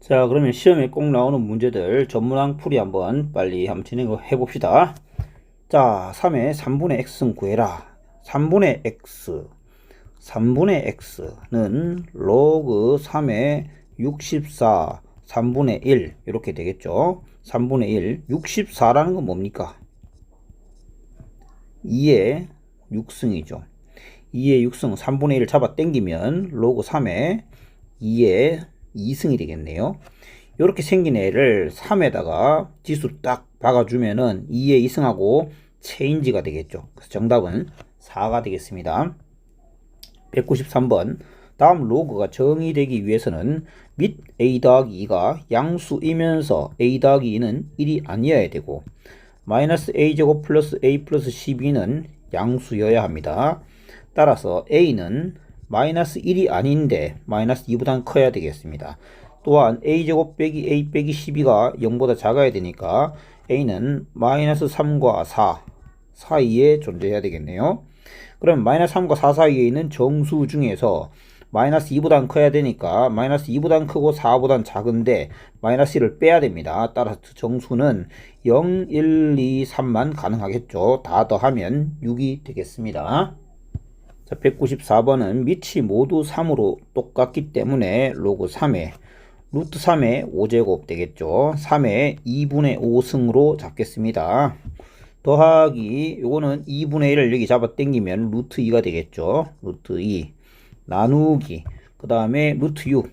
자, 그러면 시험에 꼭 나오는 문제들 전문항 풀이 한번 진행해 봅시다. 자, 3의 3분의 x승 구해라. 3분의 x는 로그 3의 64 3분의 1 이렇게 되겠죠. 3분의 1 64라는 건 뭡니까? 2의 6승이죠. 2의 6승 3분의 1을 잡아 당기면 로그 3의 2의 2승이 되겠네요. 이렇게 생긴 애를 3에다가 지수 딱 박아주면은 2의 2승하고 체인지가 되겠죠. 그래서 정답은 4가 되겠습니다. 193번. 다음 로그가 정의되기 위해서는 및 a 더하기 2가 양수이면서 a 더하기 2는 1이 아니어야 되고 마이너스 a제곱 플러스 a 플러스 12는 양수여야 합니다. 따라서 a는 마이너스 1이 아닌데 마이너스 2보다 커야 되겠습니다. 또한 a제곱 빼기 a 빼기 12가 0보다 작아야 되니까 a는 마이너스 3과 4 사이에 존재해야 되겠네요. 그럼 마이너스 3과 4 사이에 있는 정수 중에서 마이너스 2보다 커야 되니까 마이너스 2보다 크고 4보다 작은데 마이너스 1을 빼야 됩니다. 따라서 정수는 0, 1, 2, 3만 가능하겠죠. 다 더하면 6이 되겠습니다. 자, 194번은 밑이 모두 3으로 똑같기 때문에 로그 3의 루트 3의 5제곱 되겠죠. 3의 2분의 5승으로 잡겠습니다. 더하기 요거는 2분의 1을 여기 잡아 당기면 루트 2가 되겠죠. 루트 2 나누기 그 다음에 루트 6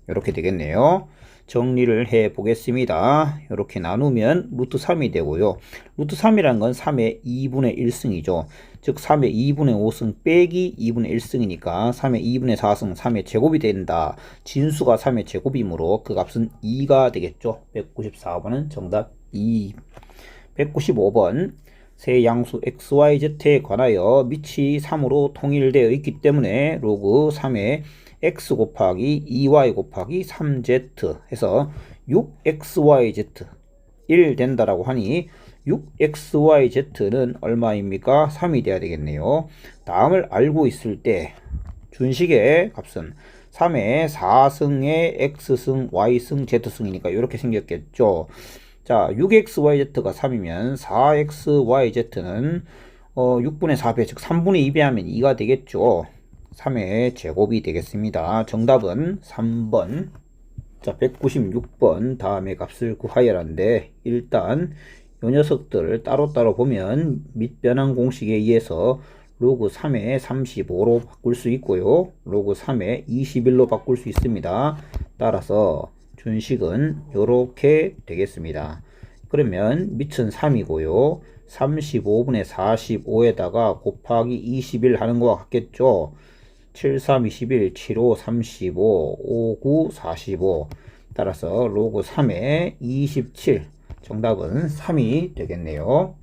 이렇게 되겠네요. 정리를 해 보겠습니다. 이렇게 나누면 루트 3이 되고요. 루트 3이란 건 3의 2분의 1승이죠. 즉 3의 2분의 5승 빼기 2분의 1승이니까 3의 2분의 4승 3의 제곱이 된다. 진수가 3의 제곱이므로 그 값은 2가 되겠죠. 194번은 정답 2. 195번 세 양수 xyz에 관하여 밑이 3으로 통일되어 있기 때문에 로그 3의 x 곱하기 2y 곱하기 3z 해서 6xyz 1 된다라고 하니 6xyz는 얼마입니까? 3이 돼야 되겠네요. 다음을 알고 있을 때 준식의 값은 3의 4승의 x승 y승 z승이니까 이렇게 생겼겠죠. 자, 6xyz가 3이면 4xyz는 6분의 4배, 즉 3분의 2배 하면 2가 되겠죠. 3의 제곱이 되겠습니다. 정답은 3번. 자, 196번 다음의 값을 구하여라는데 일단 이 녀석들을 따로따로 보면 밑변환 공식에 의해서 로그 3의 35로 바꿀 수 있고요. 로그 3의 21로 바꿀 수 있습니다. 따라서 준식은 이렇게 되겠습니다. 그러면 밑은 3이고요. 35분의 45에다가 곱하기 21 하는 거와 같겠죠. 7, 3, 21, 7, 5, 35, 5, 9, 45 따라서 로그 3의 27 정답은 3이 되겠네요.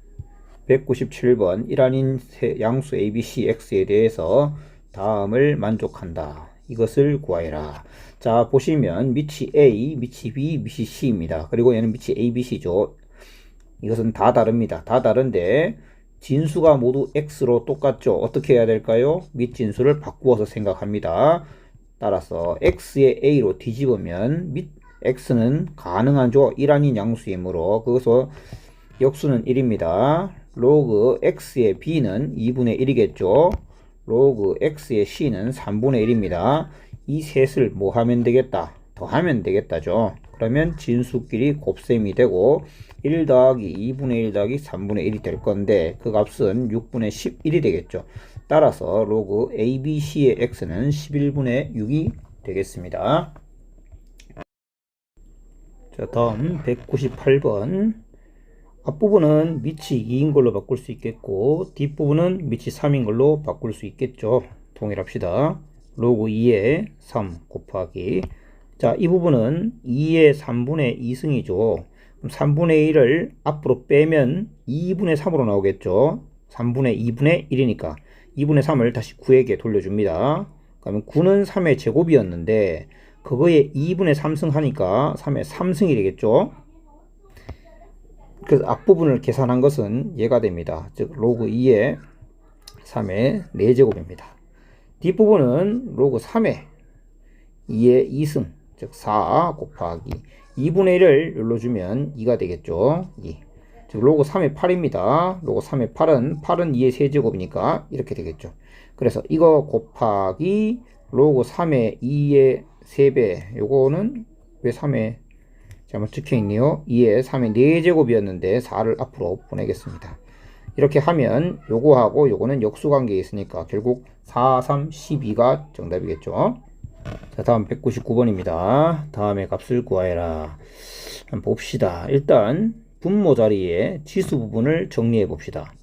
197번 일환인 양수 ABC X에 대해서 다음을 만족한다. 이것을 구하여라. 자, 보시면 밑이 A, 밑이 B, 밑이 C입니다. 그리고 얘는 밑이 A, B, C죠. 이것은 다 다릅니다. 다 다른데 진수가 모두 X로 똑같죠. 어떻게 해야 될까요? 밑 진수를 바꾸어서 생각합니다. 따라서 X의 A로 뒤집으면 밑 X는 가능하죠. 일환인 양수이므로 그것은 역수는 1입니다. 로그 X의 B는 2분의 1이겠죠. 로그 X의 C는 3분의 1입니다. 이 셋을 뭐 하면 되겠다? 더하면 되겠다죠. 그러면 진수끼리 곱셈이 되고 1 더하기 2분의 1 더하기 3분의 1이 될 건데 그 값은 6분의 11이 되겠죠. 따라서 로그 ABC의 X는 11분의 6이 되겠습니다. 자, 다음 198번 앞부분은 밑이 2인 걸로 바꿀 수 있겠고 뒷부분은 밑이 3인 걸로 바꿀 수 있겠죠. 통일합시다. 로그 2의 3 곱하기 자, 이 부분은 2의 3분의 2승이죠. 그럼 3분의 1을 앞으로 빼면 2분의 3으로 나오겠죠. 3분의 2분의 1이니까 2분의 3을 다시 9에게 돌려줍니다. 그러면 9는 3의 제곱이었는데 그거에 2분의 3승 하니까 3의 3승이 되겠죠. 그래서 앞부분을 계산한 것은 얘가 됩니다. 즉 로그 2의 3의 4제곱입니다. 뒷부분은 로그 3의 2의 2승 즉 4 곱하기 2분의 1을 여기로 주면 2가 되겠죠. 2. 즉 로그 3의 8입니다. 로그 3의 8은 2의 세제곱이니까 이렇게 되겠죠. 그래서 이거 곱하기 로그 3의 2의 3배, 요거는 왜 3의 잘못 적혀있네요. 2의 3의 4제곱이었는데 4를 앞으로 보내겠습니다. 이렇게 하면 요거하고 요거는 역수관계에 있으니까 결국 4, 3, 12가 정답이겠죠. 자, 다음 199번입니다. 다음에 값을 구하여라. 한번 봅시다. 일단 분모 자리에 지수 부분을 정리해 봅시다.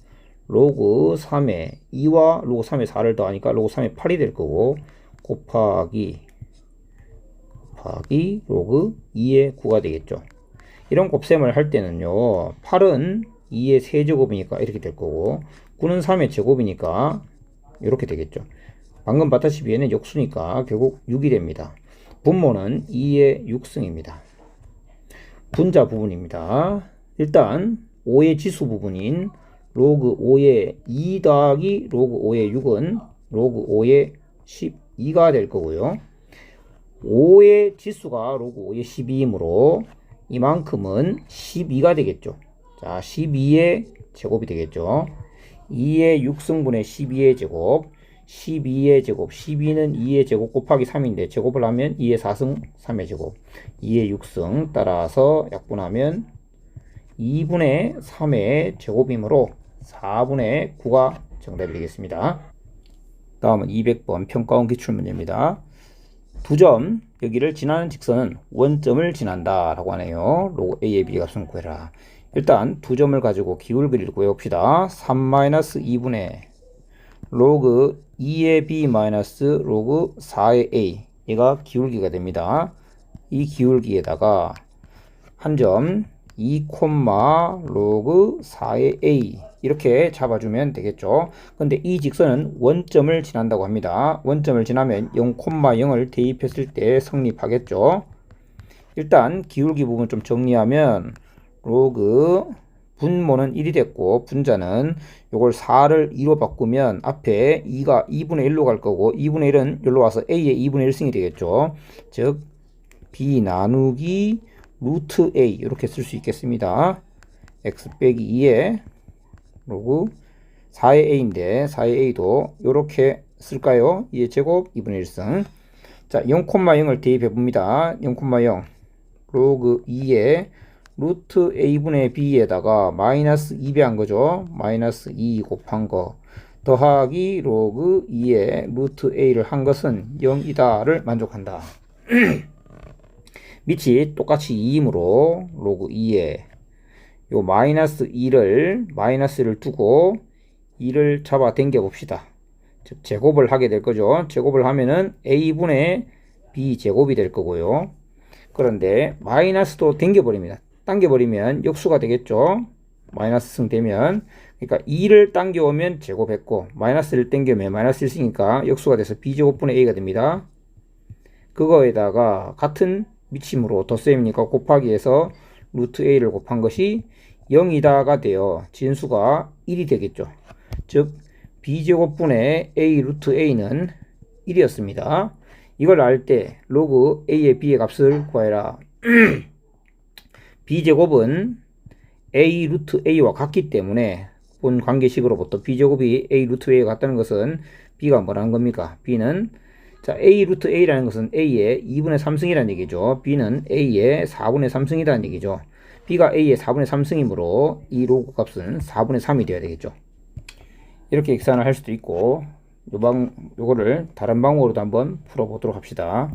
로그 3의 2와 로그 3의 4를 더하니까 로그 3의 8이 될 거고, 곱하기 로그 2의 9가 되겠죠. 이런 곱셈을 할 때는요, 8은 2의 세제곱이니까 이렇게 될 거고, 9는 3의 제곱이니까 이렇게 되겠죠. 방금 봤다시피 얘는 역수니까 결국 6이 됩니다. 분모는 2의 6승입니다. 분자 부분입니다. 일단 5의 지수 부분인 로그 5의 2 더하기 로그 5의 6은 로그 5의 12가 될 거고요. 5의 지수가 로그 5의 12이므로 이만큼은 12가 되겠죠. 자, 12의 제곱이 되겠죠. 2의 6승분의 12의 제곱, 12의 제곱, 12는 2의 제곱 곱하기 3인데 제곱을 하면 2의 4승 3의 제곱, 2의 6승 따라서 약분하면 2분의 3의 제곱이므로 4분의 9가 정답이 되겠습니다. 다음은 200번 평가원 기출문제입니다. 두 점, 여기를 지나는 직선은 원점을 지난다 라고 하네요. 로그 A의 B 값은 구해라. 일단 두 점을 가지고 기울기를 구해봅시다. 3-2분의 로그 2의 B 마이너스 로그 4의 A, 얘가 기울기가 됩니다. 이 기울기에다가 한 점 2, 로그 4의 A 이렇게 잡아주면 되겠죠. 근데 이 직선은 원점을 지난다고 합니다. 원점을 지나면 0,0을 대입했을 때 성립하겠죠. 일단 기울기 부분 좀 정리하면 로그 분모는 1이 됐고 분자는 요걸 4를 2로 바꾸면 앞에 2가 2분의 1로 갈 거고 2분의 1은 여기로 와서 A의 2분의 1승이 되겠죠. 즉 B 나누기 루트 A 이렇게 쓸 수 있겠습니다. x 빼기 2에 로그 4의 A인데 4의 A도 이렇게 쓸까요? 2의 제곱 2분의 1승. 자, 0,0을 대입해 봅니다. 0,0 로그 2에 루트 A분의 B에다가 마이너스 2배한 거죠. 마이너스 2 곱한 거 더하기 로그 2에 루트 A를 한 것은 0이다를 만족한다. 밑이 똑같이 2이므로 로그 2에 요 마이너스 2를 마이너스를 두고 2를 잡아 당겨 봅시다. 즉 제곱을 하게 될 거죠. 제곱을 하면은 A분의 B 제곱이 될 거고요. 그런데 마이너스도 당겨버립니다. 당겨버리면 역수가 되겠죠. 마이너스 승 되면, 그러니까 2를 당겨오면 제곱했고 마이너스를 당겨오면 마이너스 1승이니까 역수가 돼서 B제곱분의 A가 됩니다. 그거에다가 같은 미침으로 덧셈이니까 곱하기해서 루트 A를 곱한 것이 0이다가 되어 진수가 1이 되겠죠. 즉 B제곱분의 A 루트 A는 1이었습니다. 이걸 알 때 로그 A의 B의 값을 구해라. B제곱은 A 루트 A와 같기 때문에 본 관계식으로부터 B제곱이 A 루트 A가 같다는 것은 B가 뭐라는 겁니까? B는 자 A 루트 A라는 것은 A의 2분의 3승이라는 얘기죠. B는 A의 4분의 3승이라는 얘기죠. B가 A의 4분의 3승이므로 이 로그 값은 4분의 3이 되어야 되겠죠. 이렇게 계산을 할 수도 있고 요거를 다른 방법으로도 한번 풀어보도록 합시다.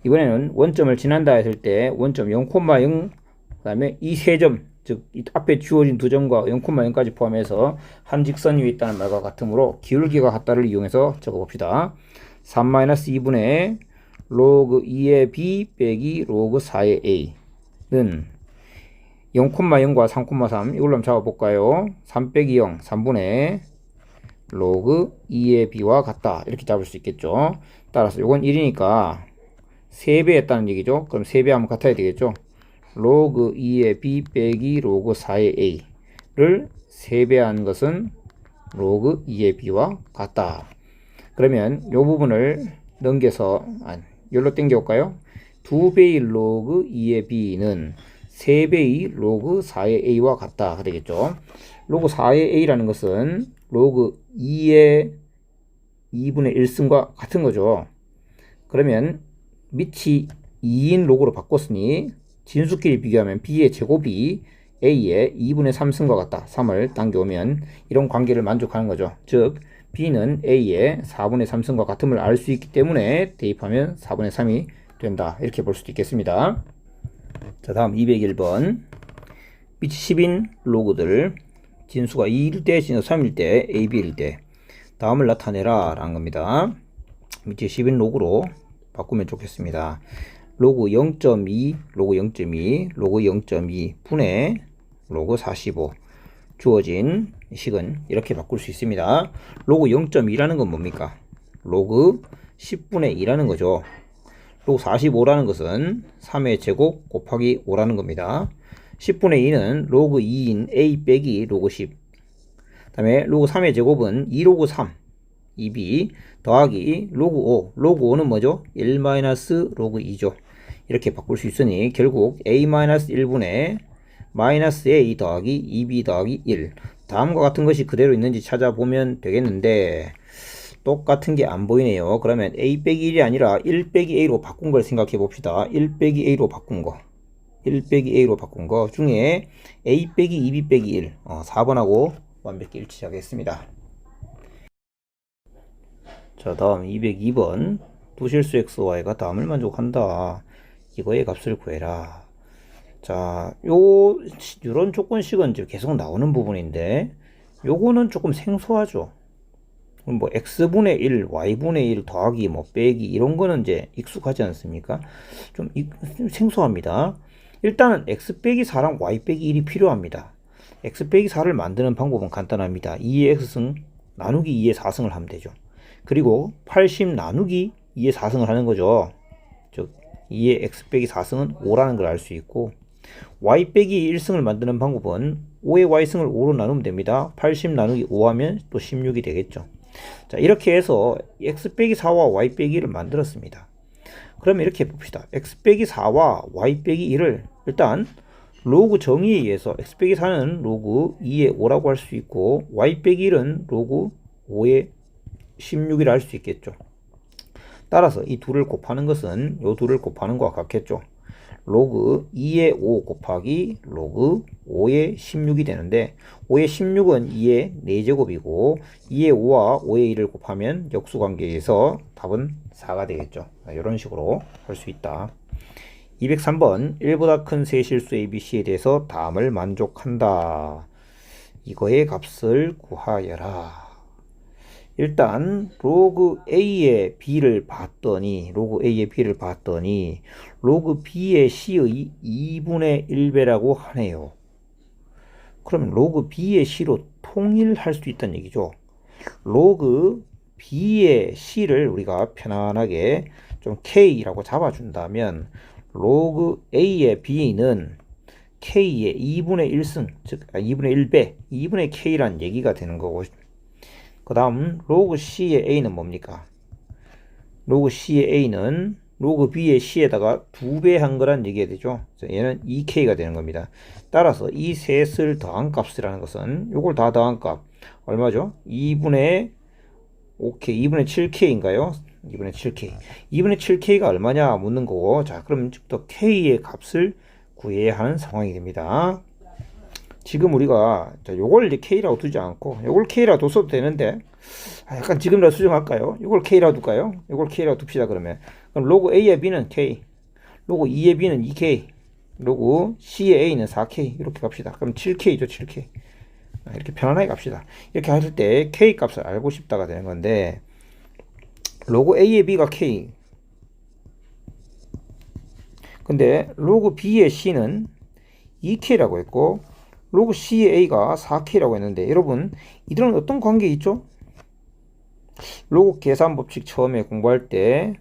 이번에는 원점을 지난다 했을 때 원점 0,0 그 다음에 이 세 점, 즉 이 앞에 주어진 두 점과 0,0까지 포함해서 한 직선 위에 있다는 말과 같으므로 기울기가 같다를 이용해서 적어봅시다. 3-2분의 로그 2의 B 빼기 로그 4의 A는 0,0과 3,3 이걸로 한번 잡아볼까요? 3 빼기 0, 3분의 로그 2의 B와 같다 이렇게 잡을 수 있겠죠. 따라서 이건 1이니까 3배 했다는 얘기죠. 그럼 3배 하면 같아야 되겠죠. 로그 2의 B 빼기 로그 4의 A를 3배한 것은 로그 2의 B와 같다. 그러면 이 부분을 넘겨서 여기로 당겨올까요? 2배의 로그 2의 b는 3배의 로그 4의 a와 같다 되겠죠. 로그 4의 a라는 것은 로그 2의 2분의 1승과 같은 거죠. 그러면 밑이 2인 로그로 바꿨으니 진수끼리 비교하면 b의 제곱이 a의 2분의 3승과 같다. 3을 당겨오면 이런 관계를 만족하는 거죠. 즉 b는 a의 4분의 3승과 같음을 알 수 있기 때문에 대입하면 4분의 3이 된다. 이렇게 볼 수도 있겠습니다. 자, 다음 201번. 밑이 10인 로그들 진수가 2일 때, 진수가 3일 때, a, b일 때 다음을 나타내라 라는 겁니다. 밑에 10인 로그로 바꾸면 좋겠습니다. 로그 0.2, 로그 0.2, 로그 0.2 분의 로그 45 주어진 식은 이렇게 바꿀 수 있습니다. 로그 0.2라는 건 뭡니까? 로그 10분의 2라는 거죠. 로그 45라는 것은 3의 제곱 곱하기 5라는 겁니다. 10분의 2는 로그 2인 a 빼기 로그 10. 그 다음에 로그 3의 제곱은 2로그 3 2b 더하기 로그 5. 로그 5는 뭐죠? 1 마이너스 로그 2죠. 이렇게 바꿀 수 있으니 결국 a 마이너스 1분의 마이너스 a 더하기 2b 더하기 1. 다음과 같은 것이 그대로 있는지 찾아보면 되겠는데 똑같은 게 안 보이네요. 그러면 a 빼기 1이 아니라 1 빼기 a로 바꾼 걸 생각해 봅시다. 1 빼기 a로 바꾼 거. 1 빼기 a로 바꾼 거 중에 a 빼기 2b 빼기 1. 4번하고 완벽히 일치하겠습니다. 자, 다음 202번. 두실수 xy가 다음을 만족한다. 이거의 값을 구해라. 자, 요런 조건식은 이제 계속 나오는 부분인데 요거는 조금 생소하죠. 뭐 x분의 1, y분의 1 더하기 뭐 빼기 이런 거는 이제 익숙하지 않습니까? 좀 생소합니다. 일단은 x 빼기 4랑 y 빼기 1이 필요합니다. x 빼기 4를 만드는 방법은 간단합니다. 2의 x승 나누기 2의 4승을 하면 되죠. 그리고 80 나누기 2의 4승을 하는 거죠. 즉 2의 x 빼기 4승은 5라는 걸 알 수 있고 y 빼기 1승을 만드는 방법은 5의 y승을 5로 나누면 됩니다. 80 나누기 5 하면 또 16이 되겠죠. 자, 이렇게 해서 x 빼기 4와 y 빼기 1을 만들었습니다. 그러면 이렇게 봅시다. x 빼기 4와 y 빼기 1을 일단 로그 정의에 의해서 x 빼기 4는 로그 2의 5라고 할 수 있고 y 빼기 1은 로그 5의 16이라 할 수 있겠죠. 따라서 이 둘을 곱하는 것은 요 둘을 곱하는 것과 같겠죠. 로그 2의 5 곱하기 로그 5의 16이 되는데 5의 16은 2의 4제곱이고 2의 5와 5의 1을 곱하면 역수관계에서 답은 4가 되겠죠. 이런 식으로 할 수 있다. 203번 1보다 큰 세 실수 ABC에 대해서 다음을 만족한다. 이거의 값을 구하여라. 일단 로그 A의 B를 봤더니 로그 B의 C의 2분의 1배라고 하네요. 그러면 로그 B의 C로 통일할 수 있다는 얘기죠. 로그 B의 C를 우리가 편안하게 좀 K라고 잡아준다면 로그 A의 B는 K의 2분의 1승, 즉 2분의 1배, 2분의 K란 얘기가 되는 거고, 그 다음 로그 C의 A는 뭡니까? 로그 C의 A는 로그 B의 C에다가 2배 한 거란 얘기가 되죠. 얘는 2K가 되는 겁니다. 따라서 이 셋을 더한 값이라는 것은 요걸 다 더한 값 얼마죠? 2분의 7K인가요? 2분의 7K. 2분의 7K가 얼마냐 묻는 거고, 자, 그럼 또 K의 값을 구해야 하는 상황이 됩니다. 지금 우리가 요걸 이제 K라고 두지 않고 요걸 K라고 뒀어도 되는데 약간 지금이라도 수정할까요? 요걸 K라고 둘까요? 요걸 K라고 둡시다. 그럼 로그 A의 B는 K, 로그 2의 B는 2K, 로그 C의 A는 4K 이렇게 갑시다. 그럼 7K죠. 7K. 이렇게 편안하게 갑시다. 이렇게 할 때 K 값을 알고 싶다가 되는 건데 로그 A의 B가 K, 근데 로그 B의 C는 2K라고 했고 로그 C의 A가 4K라고 했는데 여러분 이들은 어떤 관계 있죠? 로그 계산 법칙 처음에 공부할 때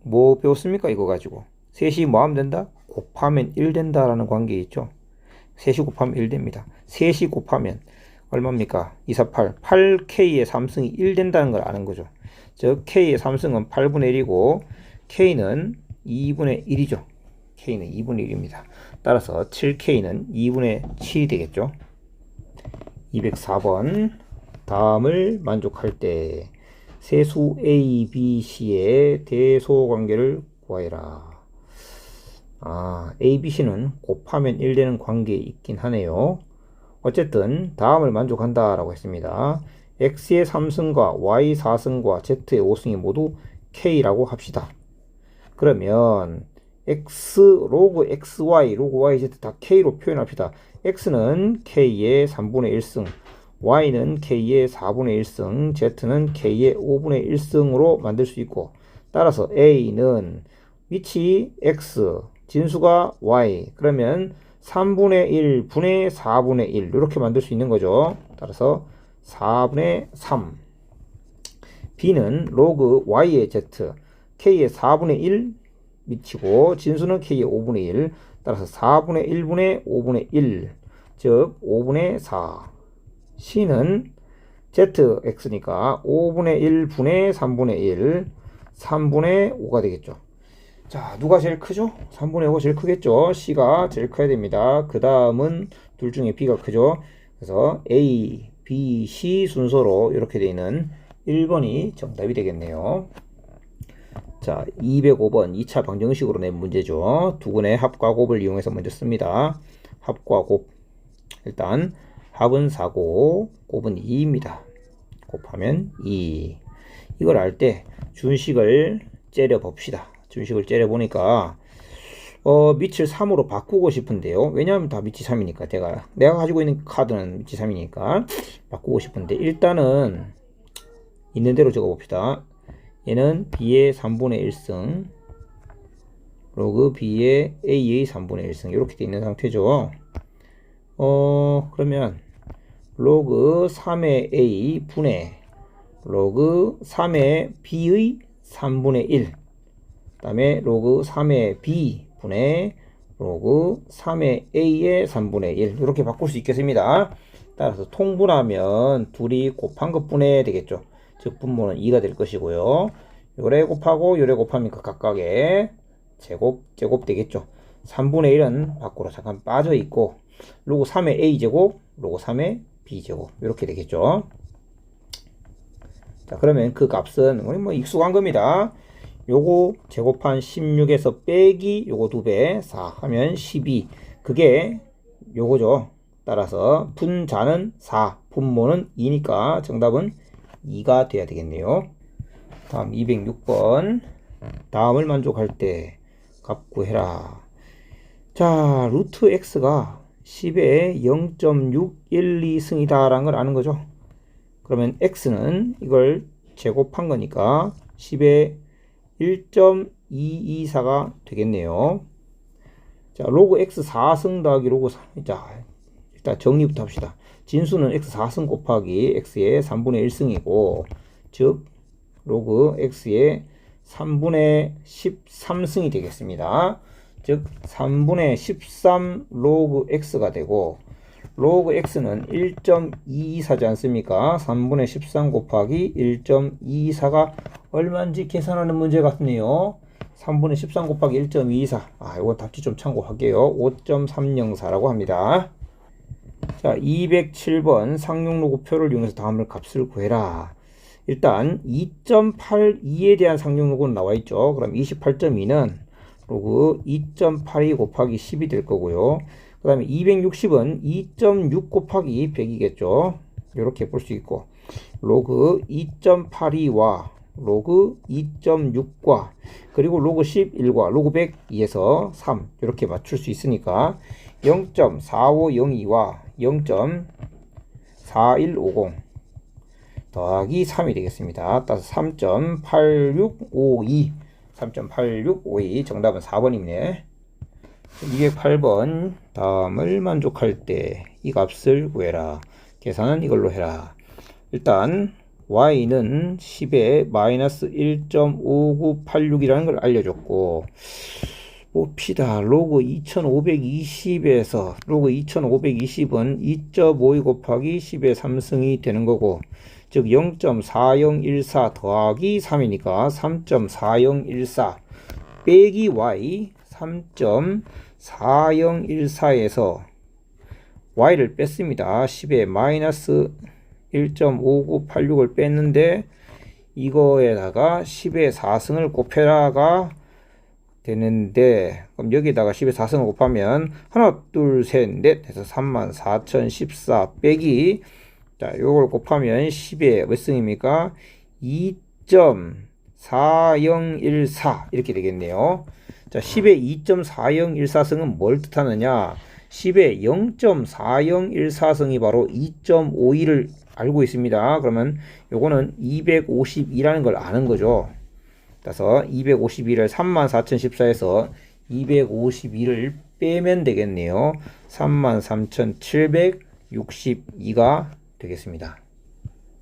뭐 배웠습니까? 이거 가지고 셋이 뭐 하면 된다? 곱하면 1 된다라는 관계 있죠. 셋이 곱하면 1 됩니다. 셋이 곱하면 얼마입니까? 2, 4, 8. 8K의 3승이 1 된다는 걸 아는 거죠. 즉 K의 3승은 8분의 1이고 K는 2분의 1이죠. K는 2분의 1입니다. 따라서 7K는 2분의 7이 되겠죠. 204번. 다음을 만족할 때 세수 A, B, C의 대소관계를 구하여라. A, B, C는 곱하면 1 되는 관계에 있긴 하네요. 어쨌든 다음을 만족한다 라고 했습니다. X의 3승과 Y 4승과 Z의 5승이 모두 K라고 합시다. 그러면 X, 로그 XY, 로그 YZ 다 K로 표현합시다. X는 K의 3분의 1승, Y는 K의 4분의 1승, Z는 K의 5분의 1승으로 만들 수 있고, 따라서 A는 위치 X, 진수가 Y, 그러면 3분의 1 분의 4분의 1 이렇게 만들 수 있는 거죠. 따라서 4분의 3. B는 로그 Y의 Z, K의 4분의 1 미치고 진수는 K의 5분의 1, 따라서 4분의 1분의 5분의 1, 즉 5분의 4. C는 ZX니까 5분의 1 분의 3분의 1, 3분의 5가 되겠죠. 자, 누가 제일 크죠? 3분의 5가 제일 크겠죠. C가 제일 커야 됩니다. 그 다음은 둘 중에 B가 크죠. 그래서 A, B, C 순서로 이렇게 되어 있는 1번이 정답이 되겠네요. 자, 205번 2차 방정식으로 낸 문제죠. 두근의 합과 곱을 이용해서 먼저 씁니다. 합과 곱. 일단 합은 4고 곱은 2입니다. 곱하면 2. 이걸 알 때 준식을 째려 봅시다. 준식을 째려 보니까 밑을 3으로 바꾸고 싶은데요. 왜냐하면 다 밑이 3이니까 내가 가지고 있는 카드는 밑이 3이니까 바꾸고 싶은데, 일단은 있는 대로 적어 봅시다. 얘는 B의 3분의 1승 로그 B의 A의 3분의 1승 이렇게 되어 있는 상태죠. 그러면 로그 3의 A 분의 로그 3의 B의 3분의 1, 그 다음에 로그 3의 B 분의 로그 3의 A의 3분의 1 이렇게 바꿀 수 있겠습니다. 따라서 통분하면 둘이 곱한 것분해 되겠죠. 즉 분모는 2가 될 것이고요. 요래 곱하고 요래 곱하면 그 각각의 제곱 되겠죠. 3분의 1은 밖으로 잠깐 빠져 있고 로그 3의 A제곱, 로그 3의 B제곱 이렇게 되겠죠. 자, 그러면 그 값은 우리 뭐 익숙한 겁니다. 요거 제곱한 16에서 빼기 요거 2배 4 하면 12. 그게 요거죠. 따라서 분자는 4, 분모는 2니까 정답은 2가 돼야 되겠네요. 다음 206번. 다음을 만족할 때 값 구해라. 자, 루트 x가 10의 0.612승이다 라는 걸 아는 거죠. 그러면 x는 이걸 제곱한 거니까 10의 1.224가 되겠네요. 자, 로그 x 4승 더하기 로그 3. 자, 일단 정리부터 합시다. 진수는 x 4승 곱하기 x의 3분의 1승이고, 즉 로그 x의 3분의 13승이 되겠습니다. 즉 3분의 13 로그 x가 되고, 로그 x는 1.224지 않습니까? 3분의 13 곱하기 1.224가 얼마인지 계산하는 문제 같네요. 3분의 13 곱하기 1.224. 이거 답지 좀 참고할게요. 5.304라고 합니다. 자, 207번 상용로그표를 이용해서 다음을 값을 구해라. 일단 2.82에 대한 상용로그는 나와 있죠. 그럼 28.2는 로그 2.82 곱하기 10이 될 거고요. 그 다음에 260은 2.6 곱하기 100이겠죠. 이렇게 볼 수 있고, 로그 2.82와 로그 2.6과 그리고 로그 11과 로그 102에서 3 이렇게 맞출 수 있으니까 0.4502와 0.4150 더하기 3이 되겠습니다. 따라서 3.8652 정답은 4번이네. 208번. 다음을 만족할 때 이 값을 구해라. 계산은 이걸로 해라. 일단 y는 10에 마이너스 1.5986이라는 걸 알려줬고, 봅시다. 로그 2520에서 로그 2520은 2.52 곱하기 10의 3승이 되는 거고, 즉 0.4014 더하기 3이니까 3.4014 빼기 y 3.4014에서 y를 뺐습니다. 10에 마이너스 1.5986을 뺐는데 이거에다가 10의 4승을 곱해라가 되는데, 그럼 여기다가 10의 4승을 곱하면 하나 둘 셋 넷 해서 34,014 빼기, 자 요걸 곱하면 10의 몇 승입니까? 2.4014 이렇게 되겠네요. 자 10의 2.4014승은 뭘 뜻하느냐, 10의 0.4014승이 바로 2.52를 알고 있습니다. 그러면 요거는 252라는 걸 아는 거죠. 그래서 252를 34,014에서 252를 빼면 되겠네요. 33,762가 되겠습니다.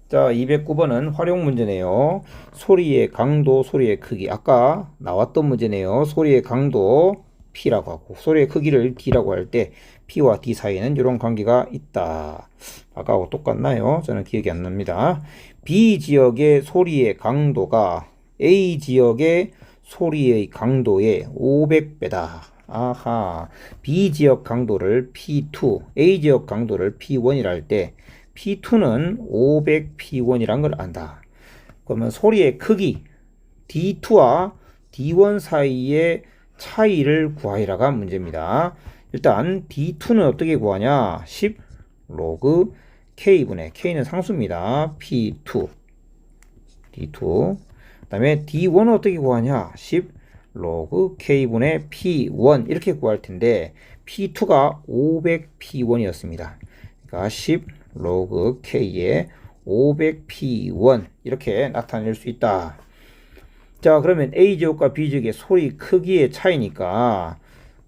자, 209번은 활용 문제네요. 소리의 강도, 소리의 크기. 아까 나왔던 문제네요. 소리의 강도 P라고 하고 소리의 크기를 D라고 할 때 P와 D 사이에는 이런 관계가 있다. 아까하고 똑같나요? 저는 기억이 안 납니다. B 지역의 소리의 강도가 A 지역의 소리의 강도의 500배다. 아하. B 지역 강도를 P2, A 지역 강도를 P1이라 할 때 P2는 500P1이란 걸 안다. 그러면 소리의 크기 D2와 D1 사이의 차이를 구하라가 문제입니다. 일단 D2는 어떻게 구하냐? 10 로그 K분의 K는 상수입니다. P2 D2. 그 다음에 D1은 어떻게 구하냐? 10 로그 K분의 P1 이렇게 구할 텐데 P2가 500P1이었습니다. 그러니까 10 로그 K의 500P1 이렇게 나타낼 수 있다. 자, 그러면 A지역과 B지역의 소리 크기의 차이니까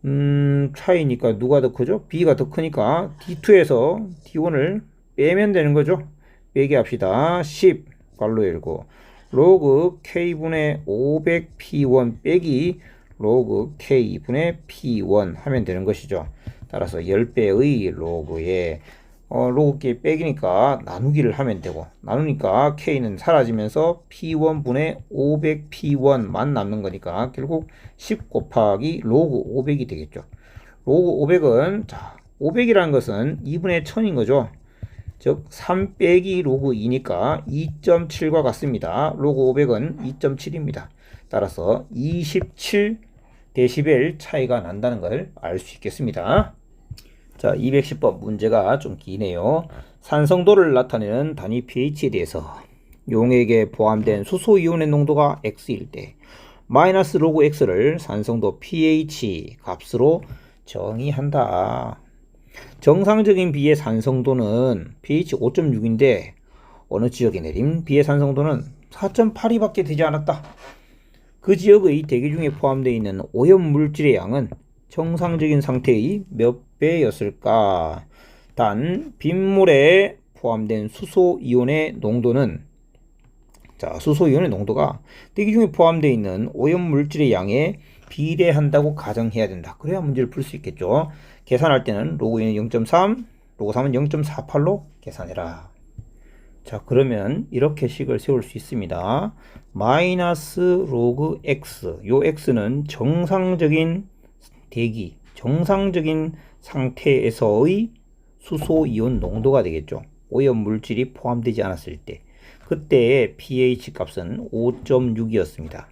누가 더 크죠? B가 더 크니까 D2에서 D1을 빼면 되는 거죠. 빼기 합시다. 10 괄호 열고 로그 K분의 500P1 빼기 로그 K분의 P1 하면 되는 것이죠. 따라서 10배의 로그에 로그 K 빼기니까 나누기를 하면 되고, 나누니까 K는 사라지면서 P1분의 500P1만 남는 거니까 결국 10 곱하기 로그 500이 되겠죠. 로그 500은 자 500이라는 것은 2분의 1000인 거죠. 즉 3 빼기 로그 2니까 2.7과 같습니다. 로그 500은 2.7입니다. 따라서 27데시벨 차이가 난다는 걸 알 수 있겠습니다. 자, 210번 문제가 좀 기네요. 산성도를 나타내는 단위 pH에 대해서 용액에 포함된 수소이온의 농도가 X일 때 마이너스 로그 X를 산성도 pH 값으로 정의한다. 정상적인 비의 산성도는 pH 5.6인데 어느 지역에 내린 비의 산성도는 4.82 밖에 되지 않았다. 그 지역의 대기 중에 포함되어 있는 오염물질의 양은 정상적인 상태의 몇 배였을까? 단 빗물에 포함된 수소이온의 농도는, 자 수소이온의 농도가 대기 중에 포함되어 있는 오염물질의 양에 비례한다고 가정해야 된다. 그래야 문제를 풀 수 있겠죠. 계산할 때는 로그 2는 0.3, 로그 3은 0.48로 계산해라. 자, 그러면 이렇게 식을 세울 수 있습니다. 마이너스 로그 x, 요 x는 정상적인 대기, 정상적인 상태에서의 수소이온 농도가 되겠죠. 오염물질이 포함되지 않았을 때, 그때의 pH 값은 5.6이었습니다.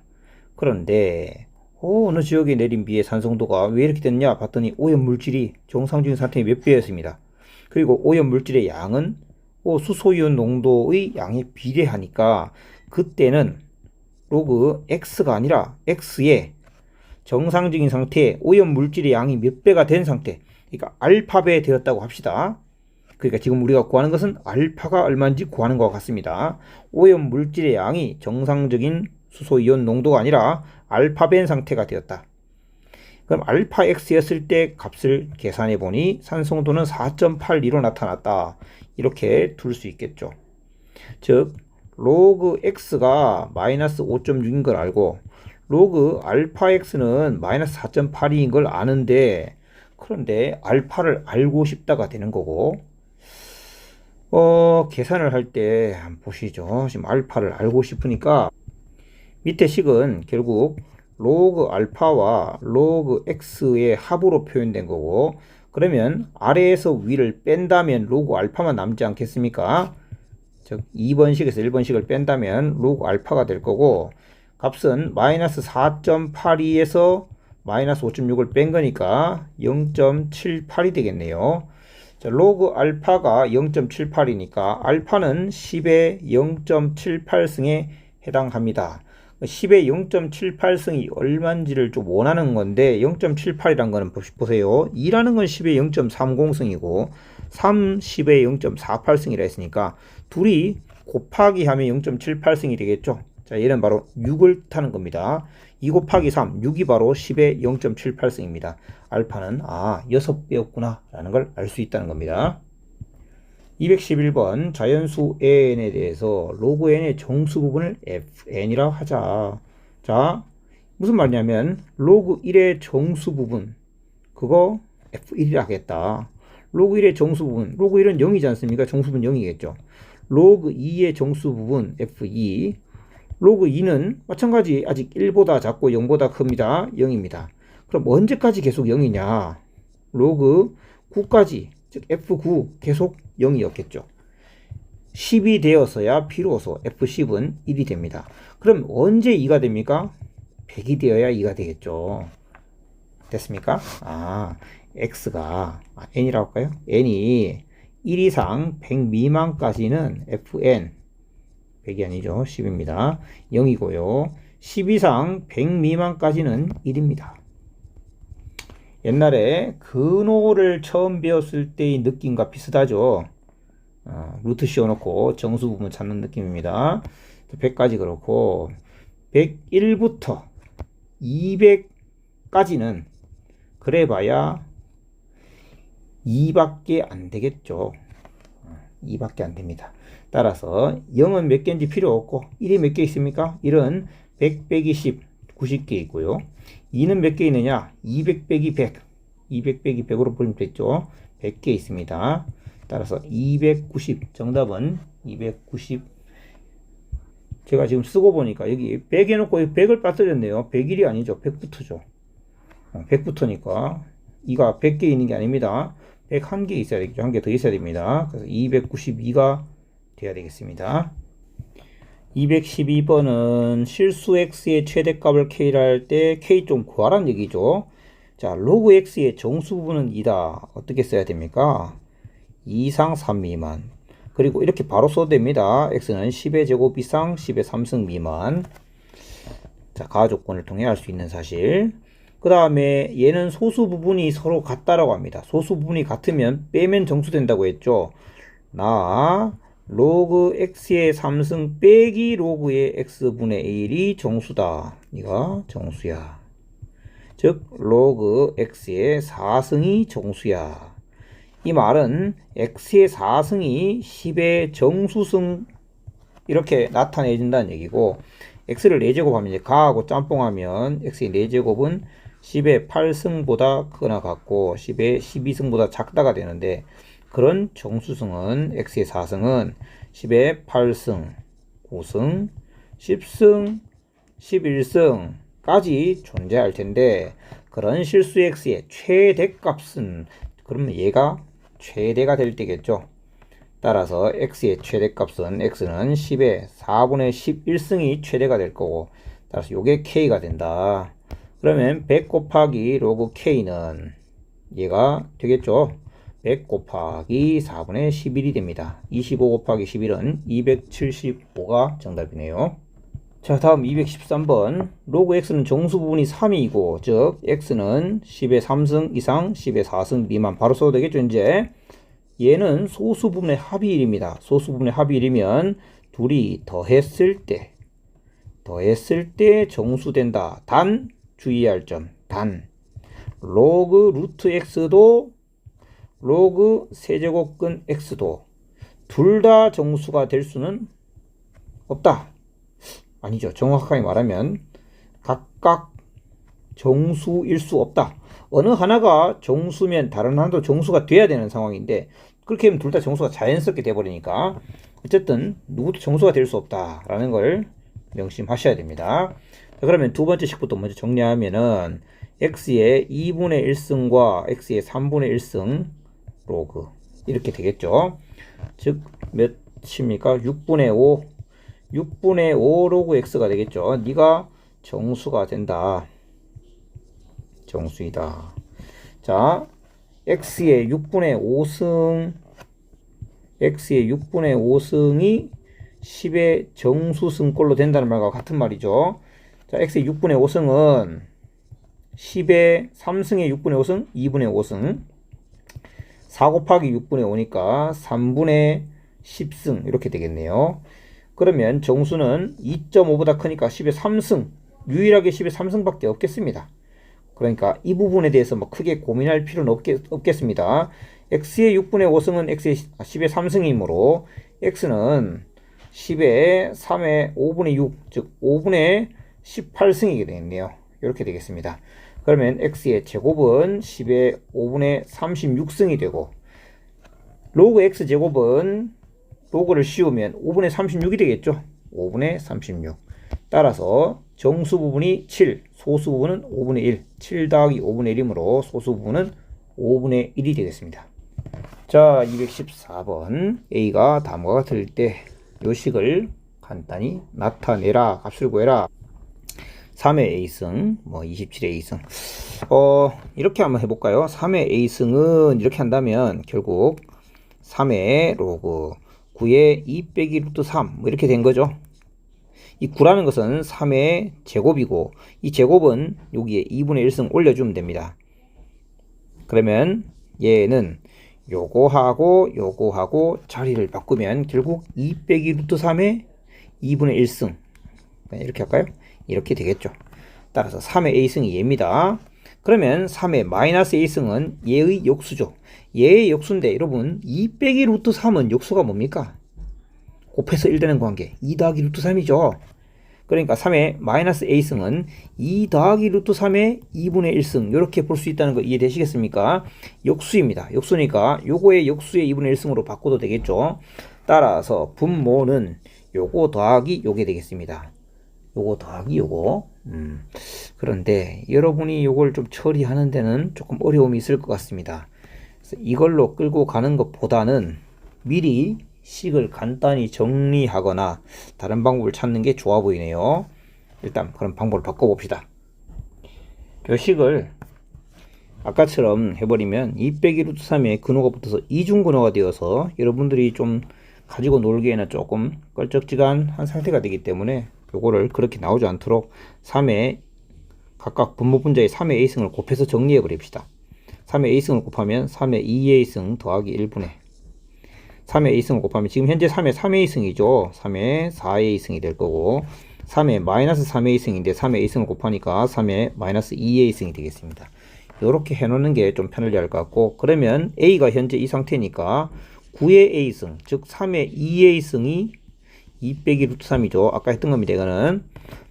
그런데 어느 지역에 내린 비의 산성도가 왜 이렇게 됐냐 봤더니 오염물질이 정상적인 상태의 몇 배였습니다. 그리고 오염물질의 양은 수소이온 농도의 양에 비례하니까 그때는 로그 x가 아니라 x의 정상적인 상태에 오염물질의 양이 몇 배가 된 상태, 그러니까 알파배 되었다고 합시다. 그러니까 지금 우리가 구하는 것은 알파가 얼마인지 구하는 것과 같습니다. 오염물질의 양이 정상적인 수소이온 농도가 아니라 알파벤 상태가 되었다. 그럼 알파 x였을 때 값을 계산해 보니 산성도는 4.82로 나타났다. 이렇게 둘 수 있겠죠. 즉 로그 x가 마이너스 5.6인 걸 알고 로그 알파 x는 마이너스 4.82인 걸 아는데, 그런데 알파를 알고 싶다가 되는 거고, 계산을 할 때 한번 보시죠. 지금 알파를 알고 싶으니까 밑에 식은 결국 로그 알파와 로그 x의 합으로 표현된 거고, 그러면 아래에서 위를 뺀다면 로그 알파만 남지 않겠습니까? 즉 2번식에서 1번식을 뺀다면 로그 알파가 될 거고, 값은 마이너스 4.82에서 마이너스 5.6을 뺀 거니까 0.78이 되겠네요. 자, 로그 알파가 0.78이니까 알파는 10의 0.78승에 해당합니다. 10의 0.78승이 얼마인지를 좀 원하는 건데, 0.78이란 거는 보세요. 2라는 건 10의 0.30승이고 3, 10의 0.48승이라 했으니까 둘이 곱하기 하면 0.78승이 되겠죠. 자, 얘는 바로 6을 뜻하는 겁니다. 2 곱하기 3, 6이 바로 10의 0.78승입니다. 알파는 6배였구나 라는 걸 알 수 있다는 겁니다. 211번 자연수 n에 대해서 로그 n의 정수 부분을 fn이라고 하자. 자, 무슨 말이냐면 로그 1의 정수 부분, 그거 f1이라 하겠다. 로그 1의 정수 부분, 로그 1은 0이지 않습니까? 정수 부분 0이겠죠. 로그 2의 정수 부분 f2, 로그 2는 마찬가지 아직 1보다 작고 0보다 큽니다. 0입니다. 그럼 언제까지 계속 0이냐? 로그 9까지, 즉 F9 계속 0이었겠죠. 10이 되어서야 비로소 F10은 1이 됩니다. 그럼 언제 2가 됩니까? 100이 되어야 2가 되겠죠. 됐습니까? X가 N이라고 할까요? N이 1 이상 100 미만까지는 FN, 100이 아니죠. 10입니다. 0이고요. 10 이상 100 미만까지는 1입니다. 옛날에 근호를 처음 배웠을 때의 느낌과 비슷하죠. 루트 씌워놓고 정수 부분 찾는 느낌입니다. 100까지 그렇고 101부터 200까지는 그래봐야 2밖에 안 되겠죠. 2밖에 안 됩니다. 따라서 0은 몇 개인지 필요 없고 1이 몇 개 있습니까? 1은 100 빼기 10, 90개 있고요. 2는 몇 개 있느냐? 200 빼기 100, 200 빼기 100으로 보면 됐죠. 100개 있습니다. 따라서 290, 정답은 290. 제가 지금 쓰고 보니까 여기 100 해놓고 100을 빠뜨렸네요. 101이 아니죠. 100부터죠. 100부터니까 2가 100개 있는 게 아닙니다. 101개 있어야 되겠죠. 한 개 더 있어야 됩니다. 그래서 292가 돼야 되겠습니다. 212번은 실수 x의 최대값을 k라 할 때 k 좀 구하라는 얘기죠. 자, 로그 x의 정수 부분은 2다. 어떻게 써야 됩니까? 2 이상 3 미만. 그리고 이렇게 바로 써도 됩니다. x는 10의 제곱 이상 10의 3승 미만. 자, 가하 조건을 통해 알 수 있는 사실. 그 다음에 얘는 소수 부분이 서로 같다라고 합니다. 소수 부분이 같으면 빼면 정수된다고 했죠. 로그 x의 3승 빼기 로그의 x분의 1이 정수다. 이거 정수야. 즉 로그 x의 4승이 정수야. 이 말은 x의 4승이 10의 정수승 이렇게 나타내진다는 얘기고, x를 4제곱하면 이제 가하고 짬뽕하면 x의 4제곱은 10의 8승보다 크거나 같고 10의 12승보다 작다가 되는데, 그런 정수승은 x의 4승은 10의 8승, 9승, 10승, 11승까지 존재할 텐데, 그런 실수 x의 최대값은, 그러면 얘가 최대가 될 때겠죠. 따라서 x의 최대값은 x는 10의 4분의 11승이 최대가 될 거고, 따라서 요게 k가 된다. 그러면 100 곱하기 로그 k는 얘가 되겠죠. 100 곱하기 4분의 11이 됩니다. 25 곱하기 11은 275가 정답이네요. 자, 다음 213번. 로그 x는 정수 부분이 3이고, 즉 x는 10의 3승 이상 10의 4승 미만. 바로 써도 되겠죠. 이제 얘는 소수 부분의 합이 1입니다. 소수 부분의 합이 1이면 둘이 더했을 때 정수된다. 단 주의할 점, 단 로그 루트 x도 로그 세제곱근 x도 둘 다 정수가 될 수는 없다. 아니죠. 정확하게 말하면 각각 정수일 수 없다. 어느 하나가 정수면 다른 하나도 정수가 돼야 되는 상황인데, 그렇게 하면 둘 다 정수가 자연스럽게 돼버리니까 어쨌든 누구도 정수가 될 수 없다라는 걸 명심하셔야 됩니다. 자, 그러면 두 번째 식부터 먼저 정리하면은 x의 2분의 1승과 x의 3분의 1승 로그 이렇게 되겠죠. 즉 몇입니까? 6분의 5 6분의 5 로그 x가 되겠죠. 네가 정수가 된다. 정수이다. 자, x의 6분의 5승 x의 6분의 5승이 10의 정수승꼴로 된다는 말과 같은 말이죠. 자, x의 6분의 5승은 10의 3승의 6분의 5승, 2분의 5승 4 곱하기 6분의 5니까 3분의 10승 이렇게 되겠네요. 그러면 정수는 2.5보다 크니까 10의 3승 유일하게 10의 3승밖에 없겠습니다. 그러니까 이 부분에 대해서 뭐 크게 고민할 필요는 없겠습니다. x의 6분의 5승은 x의 10의 3승이므로 x는 10의 3의 5분의 6, 즉 5분의 18승이게 되겠네요. 이렇게 되겠습니다. 그러면 x의 제곱은 10의 5분의 36승이 되고 로그 x제곱은 로그를 씌우면 5분의 36이 되겠죠. 5분의 36. 따라서 정수 부분이 7, 소수 부분은 5분의 1. 7 더하기 5분의 1이므로 소수 부분은 5분의 1이 되겠습니다. 자, 214번 A가 다음과 같을 때 요식을 간단히 나타내라. 값을 구해라. 3의 A승, 27의 A승. 이렇게 한번 해볼까요? 3의 A승은 이렇게 한다면 결국 3의 로그 9의 2 빼기 루트 3 이렇게 된 거죠. 이 9라는 것은 3의 제곱이고 이 제곱은 여기에 2분의 1승 올려주면 됩니다. 그러면 얘는 요거하고 자리를 바꾸면 결국 2 빼기 루트 3의 2분의 1승 이렇게 할까요? 이렇게 되겠죠. 따라서 3의 A승이 얘입니다. 그러면 3의 마이너스 A승은 얘의 역수죠. 얘의 역수인데 여러분 2 빼기 루트 3은 역수가 뭡니까? 곱해서 1 되는 관계 2 더하기 루트 3이죠. 그러니까 3의 마이너스 A승은 2 더하기 루트 3의 2분의 1승 이렇게 볼 수 있다는 거 이해되시겠습니까? 역수입니다. 역수니까 요거의 역수의 2분의 1승으로 바꿔도 되겠죠. 따라서 분모는 요거 더하기 요게 되겠습니다. 요거 더하기 요거. 그런데 여러분이 요걸 좀 처리하는 데는 조금 어려움이 있을 것 같습니다. 그래서 이걸로 끌고 가는 것보다는 미리 식을 간단히 정리하거나 다른 방법을 찾는 게 좋아 보이네요. 일단 그럼 방법을 바꿔봅시다. 요 식을 아까처럼 해버리면 2 빼기 루트 3에 근호가 붙어서 이중근호가 되어서 여러분들이 좀 가지고 놀기에는 조금 껄쩍지근한 상태가 되기 때문에 요거를 그렇게 나오지 않도록 3에 각각 분모 분자의 3의 A승을 곱해서 정리해 버립시다. 3의 A승을 곱하면 3의 2A승 더하기 1분의 3의 A승을 곱하면 지금 현재 3의 3A승이죠. 3의 4A승이 될 거고 3의 마이너스 3A승인데 3의 A승을 곱하니까 3의 마이너스 2A승이 되겠습니다. 이렇게 해놓는 게 좀 편하게 할 것 같고 그러면 A가 현재 이 상태니까 9의 A승 즉 3의 2A승이 2 빼기 루트 3이죠. 아까 했던 겁니다. 이거는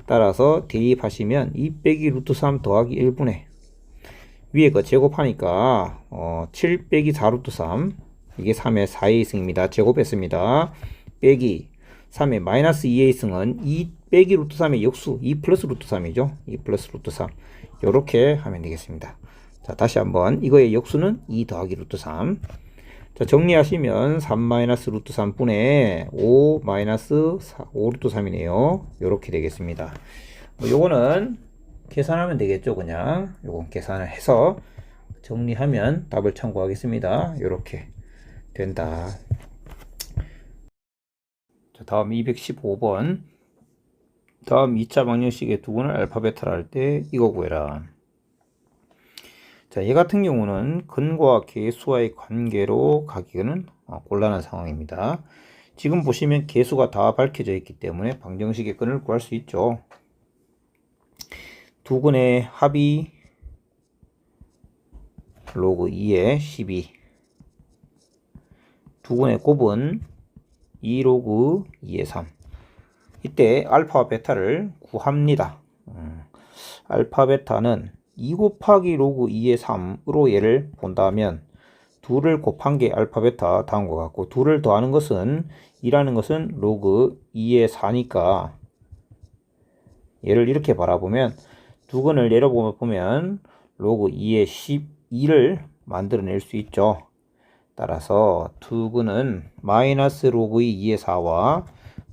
따라서 대입하시면 2 빼기 루트 3 더하기 1분의 위에 거 제곱하니까 7 빼기 4 루트 3 이게 3의 4A승입니다. 제곱했습니다. 빼기 3의 마이너스 2A승은 2 빼기 루트 3의 역수 2 플러스 루트 3이죠. 2 플러스 루트 3 이렇게 하면 되겠습니다. 자, 다시 한번 이거의 역수는 2 더하기 루트 3. 자, 정리하시면 3 마이너스 루트 3분의 5 마이너스 5 루트 3이네요. 이렇게 되겠습니다. 요거는 계산하면 되겠죠. 그냥 요건 계산을 해서 정리하면 답을 참고하겠습니다. 이렇게 된다. 자, 다음 215번. 다음 2차 방정식의 두분을 알파 베타를 할 때 이거 구해라. 자, 얘 같은 경우는 근과 계수와의 관계로 가기는 곤란한 상황입니다. 지금 보시면 계수가 다 밝혀져 있기 때문에 방정식의 근을 구할 수 있죠. 두 근의 합이 로그 2의 12 두 근의 곱은 2 로그 2의 3 이때 알파와 베타를 구합니다. 알파 베타는 2 곱하기 로그 2의 3으로 얘를 본다면 2를 곱한 게 알파 베타 다음과 같고 2를 더하는 것은 2라는 것은 로그 2의 4니까 얘를 이렇게 바라보면 두근을 내려보면 로그 2의 12를 만들어낼 수 있죠. 따라서 두근은 마이너스 로그 2의 4와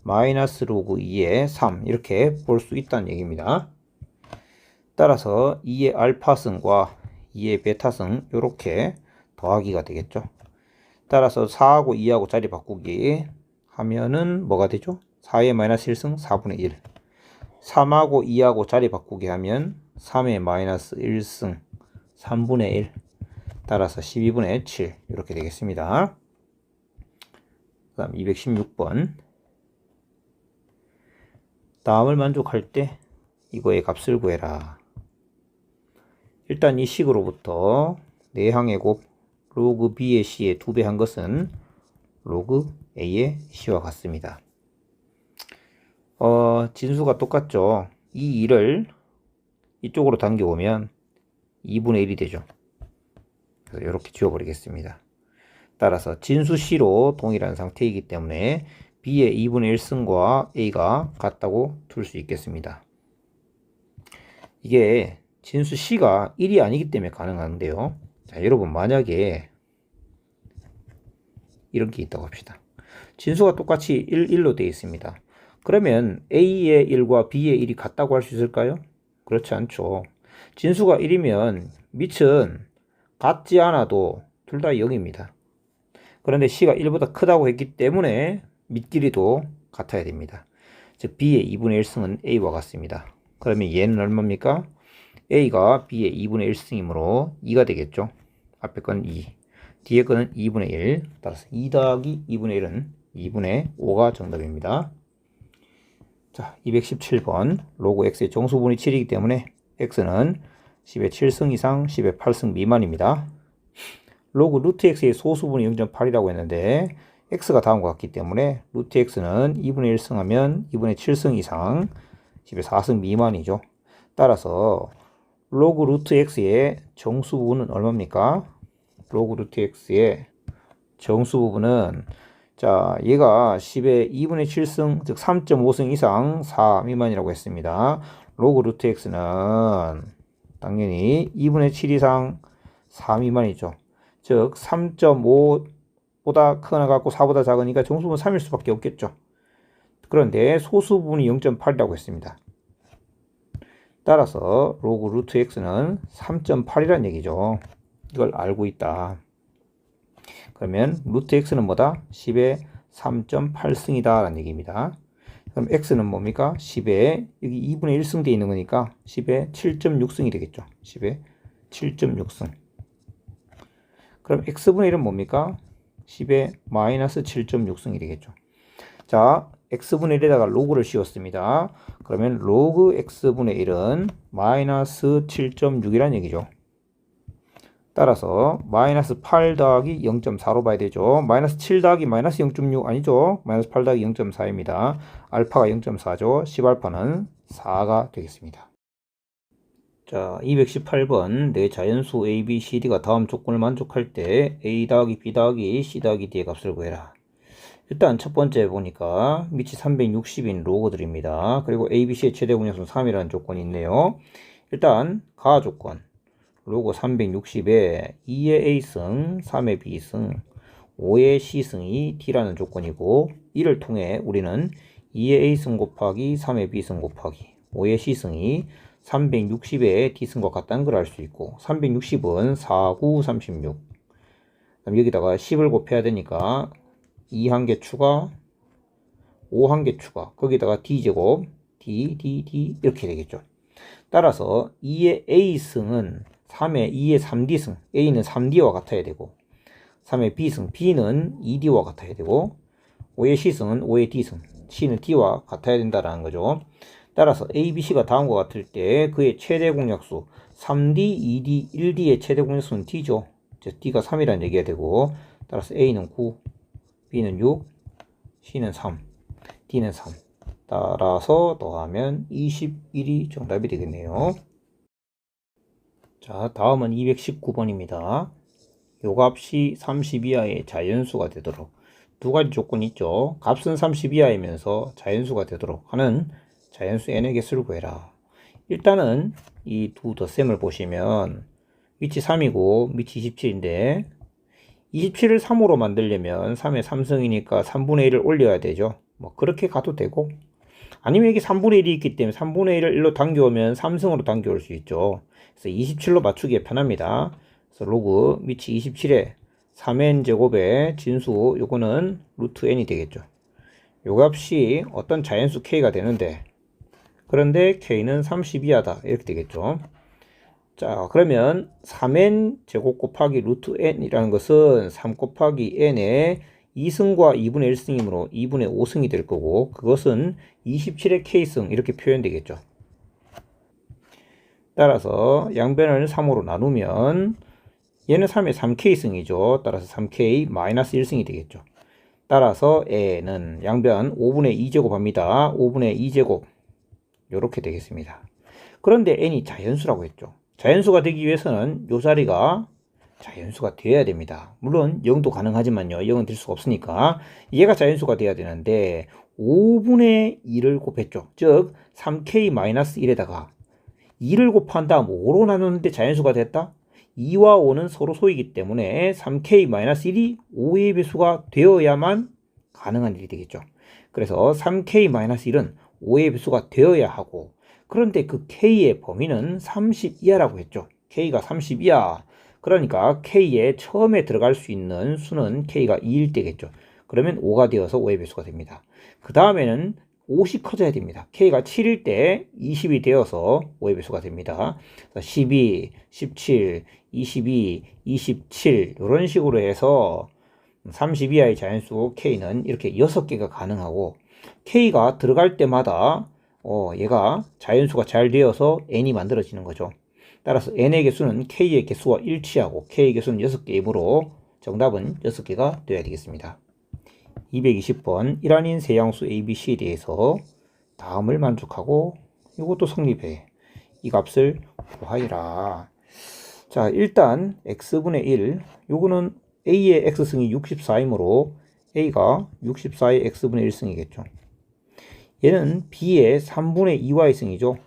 마이너스 로그 2의 3 이렇게 볼 수 있다는 얘기입니다. 따라서 2의 알파승과 2의 베타승 이렇게 더하기가 되겠죠. 따라서 4하고 2하고 자리 바꾸기 하면은 뭐가 되죠? 4의 마이너스 1승 4분의 1. 3하고 2하고 자리 바꾸기 하면 3의 마이너스 1승 3분의 1. 따라서 12분의 7 이렇게 되겠습니다. 그 다음 216번. 다음을 만족할 때 이거의 값을 구해라. 일단 이 식으로부터 내항의 곱 로그 b의 c의 2배 한 것은 로그 a의 c와 같습니다. 진수가 똑같죠. 이 2를 이쪽으로 당겨오면 2분의 1이 되죠. 그래서 이렇게 지워버리겠습니다. 따라서 진수 c로 동일한 상태이기 때문에 b의 2분의 1승과 a가 같다고 둘 수 있겠습니다. 이게 진수 c가 1이 아니기 때문에 가능한데요. 자, 여러분 만약에 이런 게 있다고 합시다. 진수가 똑같이 1, 1로 되어 있습니다. 그러면 a의 1과 b의 1이 같다고 할 수 있을까요? 그렇지 않죠. 진수가 1이면 밑은 같지 않아도 둘 다 0입니다. 그런데 c가 1보다 크다고 했기 때문에 밑길이도 같아야 됩니다. 즉 b의 2분의 1승은 a와 같습니다. 그러면 얘는 얼마입니까? a가 b의 2분의 1승이므로 2가 되겠죠. 앞에 건 2, 뒤에 거는 2분의 1. 따라서 2 더하기 2분의 1은 2분의 5가 정답입니다. 자, 217번. 로그 x의 정수분이 7이기 때문에 x는 10의 7승 이상, 10의 8승 미만입니다. 로그 루트 x의 소수분이 0.8이라고 했는데 x가 다음과 같기 때문에 루트 x는 2분의 1승 하면 2분의 7승 이상, 10의 4승 미만이죠. 따라서 로그 루트 x의 정수 부분은 얼마입니까? 로그 루트 x의 정수 부분은 자, 얘가 10의 2분의 7승, 즉 3.5승 이상 4 미만이라고 했습니다. 로그 루트 x는 당연히 2분의 7 이상 4 미만이죠. 즉 3.5보다 크거나 같고 4보다 작으니까 정수분 3일 수밖에 없겠죠. 그런데 소수분이 0.8이라고 했습니다. 따라서 로그 루트 x는 3.8이라는 얘기죠. 이걸 알고 있다. 그러면 루트 x는 뭐다? 10의 3.8승이다 라는 얘기입니다. 그럼 x는 뭡니까? 10의 여기 2분의 1승 되어 있는 거니까 10의 7.6승이 되겠죠. 10의 7.6승. 그럼 x분의 1은 뭡니까? 10의 마이너스 7.6승이 되겠죠. 자, x분의 1에다가 로그를 씌웠습니다. 그러면 로그 x분의 1은 마이너스 7.6이라는 얘기죠. 따라서 마이너스 8 더하기 0.4로 봐야 되죠. 마이너스 7 더하기 마이너스 0.6 아니죠. 마이너스 8 더하기 0.4입니다. 알파가 0.4죠. 10알파는 4가 되겠습니다. 자, 218번 내 자연수 a, b, c, d가 다음 조건을 만족할 때 a 더하기 b 더하기 c 더하기 d의 값을 구해라. 일단 첫 번째 보니까 밑이 360인 로그들입니다. 그리고 a, b, c의 최대 공약수는 3이라는 조건이 있네요. 일단 가하 조건 로그 360에 2의 a승, 3의 b승, 5의 c승이 d라는 조건이고 이를 통해 우리는 2의 a승 곱하기 3의 b승 곱하기 5의 c승이 360의 d승과 같다는 걸 알 수 있고 360은 4, 9, 36 그럼 여기다가 10을 곱해야 되니까 2 한 개 추가 5 한 개 추가 거기다가 d제곱 d 이렇게 되겠죠. 따라서 2의 a승은 3의 2의 3d승 a는 3d와 같아야 되고 3의 b승 b는 2d와 같아야 되고 5의 c승은 5의 d승 c는 d와 같아야 된다라는 거죠. 따라서 a, b, c가 다음과 같을 때 그의 최대 공약수 3d, 2d, 1d의 최대 공약수는 d죠. 즉 d가 3이라는 얘기가 되고 따라서 a는 9, b는 6, c는 3, d는 3 따라서 더하면 21이 정답이 되겠네요. 자, 다음은 219번입니다. 요 값이 30 이하의 자연수가 되도록 두 가지 조건이 있죠. 값은 30 이하이면서 자연수가 되도록 하는 자연수 n의 개수를 구해라. 일단은 이 두 덧셈을 보시면 위치 3이고 위치 27인데 27을 3으로 만들려면 3의 3승이니까 3분의 1을 올려야 되죠. 뭐 그렇게 가도 되고, 아니면 여기 3분의 1이 있기 때문에 3분의 1을 1로 당겨오면 3승으로 당겨올 수 있죠. 그래서 27로 맞추기에 편합니다. 그래서 로그 위치 27에 3n 제곱의 진수, 요거는 루트 n이 되겠죠. 요 값이 어떤 자연수 k가 되는데, 그런데 k는 30 이하다 이렇게 되겠죠. 자, 그러면 3n 제곱 곱하기 루트 n이라는 것은 3 곱하기 n의 2승과 2분의 1승이므로 2분의 5승이 될 거고, 그것은 27의 k승 이렇게 표현되겠죠. 따라서 양변을 3으로 나누면 얘는 3의 3k승이죠. 따라서 3k 마이너스 1승이 되겠죠. 따라서 n은 양변 5분의 2제곱 합니다. 5분의 2제곱 이렇게 되겠습니다. 그런데 n이 자연수라고 했죠. 자연수가 되기 위해서는 이 자리가 자연수가 되어야 됩니다. 물론 0도 가능하지만요, 0은 될 수가 없으니까 얘가 자연수가 되어야 되는데 5분의 2를 곱했죠. 즉 3k-1에다가 2를 곱한 다음 5로 나누는데 자연수가 됐다? 2와 5는 서로 소이기 때문에 3k-1이 5의 배수가 되어야만 가능한 일이 되겠죠. 그래서 3k-1은 5의 배수가 되어야 하고, 그런데 그 k의 범위는 30 이하라고 했죠. k가 30 이하. 그러니까 k에 처음에 들어갈 수 있는 수는 k가 2일 때겠죠. 그러면 5가 되어서 5의 배수가 됩니다. 그 다음에는 5씩 커져야 됩니다. k가 7일 때 20이 되어서 5의 배수가 됩니다. 12, 17, 22, 27 이런 식으로 해서 30 이하의 자연수 k는 이렇게 6개가 가능하고, k가 들어갈 때마다 얘가 자연수가 잘 되어서 n이 만들어지는 거죠. 따라서 n의 개수는 k의 개수와 일치하고 k의 개수는 6개이므로 정답은 6개가 되어야 되겠습니다. 220번 일환인 세양수 ABC에 대해서 다음을 만족하고 이것도 성립해. 이 값을 구하여라. 자, 일단 x분의 1, 요거는 a의 x승이 64이므로 a가 64의 x분의 1승이겠죠. 얘는 b의 3분의 2y승이죠.